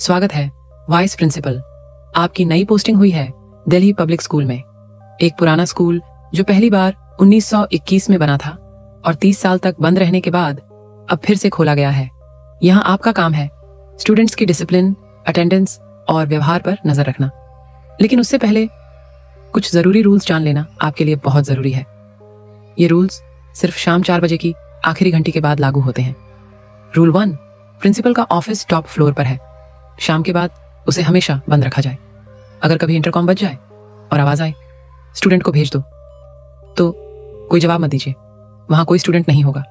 स्वागत है vice principal. आपकी नई पोस्टिंग हुई है दिल्ली पब्लिक स्कूल में। एक पुराना स्कूल जो पहली बार 1921 में बना था और 30 साल तक बंद रहने के बाद अब फिर से खोला गया है। यहाँ आपका काम है स्टूडेंट्स की डिसिप्लिन, अटेंडेंस और व्यवहार पर नजर रखना। लेकिन उससे पहले कुछ जरूरी रूल्स जान लेना आपके लिए बहुत जरूरी है। ये रूल्स सिर्फ शाम 4 बजे की आखिरी घंटी के बाद लागू होते हैं। रूल 1, प्रिंसिपल का ऑफिस टॉप फ्लोर पर है। शाम के बाद उसे हमेशा बंद रखा जाए। अगर कभी इंटरकॉम बज जाए और आवाज आए स्टूडेंट को भेज दो, तो कोई जवाब मत दीजिए। वहां कोई स्टूडेंट नहीं होगा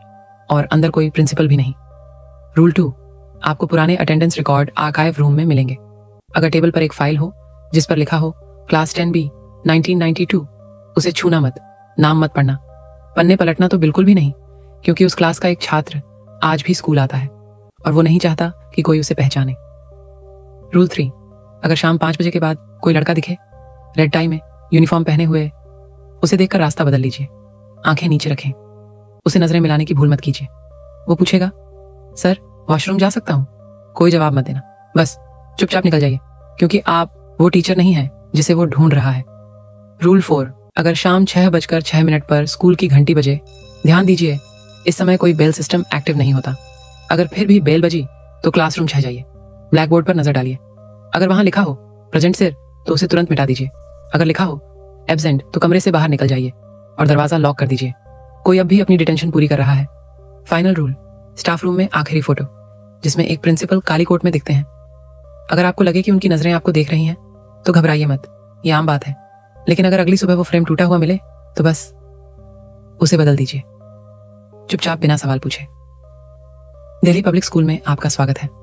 और अंदर कोई प्रिंसिपल भी नहीं। रूल 2, आपको पुराने अटेंडेंस रिकॉर्ड आर्काइव रूम में मिलेंगे। अगर टेबल पर एक फाइल हो जिस पर लिखा हो क्लास 10B 1992, उसे छूना मत, नाम मत पढ़ना, पन्ने पलटना तो बिल्कुल भी नहीं, क्योंकि उस क्लास का एक छात्र आज भी स्कूल आता है और वो नहीं चाहता कि कोई उसे पहचाने। रूल 3, अगर शाम 5 बजे के बाद कोई लड़का दिखे रेड टाई में यूनिफॉर्म पहने हुए, उसे देखकर रास्ता बदल लीजिए, आंखें नीचे रखें, उसे नजरें मिलाने की भूल मत कीजिए। वो पूछेगा सर वॉशरूम जा सकता हूं, कोई जवाब मत देना, बस चुपचाप निकल जाइए, क्योंकि आप वो टीचर नहीं है जिसे वो ढूंढ रहा है। रूल 4, अगर शाम 6:06 पर स्कूल की घंटी बजे, ध्यान दीजिए इस समय कोई बेल सिस्टम एक्टिव नहीं होता। अगर फिर भी बेल बजी तो क्लासरूम छह जाइए, ब्लैक बोर्ड पर नजर डालिए। अगर वहां लिखा हो प्रेजेंट सर तो उसे तुरंत मिटा दीजिए। अगर लिखा हो एब्सेंट तो कमरे से बाहर निकल जाइए और दरवाजा लॉक कर दीजिए। कोई अब भी अपनी डिटेंशन पूरी कर रहा है। फाइनल रूल, स्टाफ रूम में आखिरी फोटो जिसमें एक प्रिंसिपल काली कोट में दिखते हैं। अगर आपको लगे कि उनकी नजरें आपको देख रही हैं तो घबराइए मत, ये आम बात है। लेकिन अगर अगली सुबह वो फ्रेम टूटा हुआ मिले तो बस उसे बदल दीजिए, चुपचाप बिना सवाल पूछे। दिल्ली पब्लिक स्कूल में आपका स्वागत है।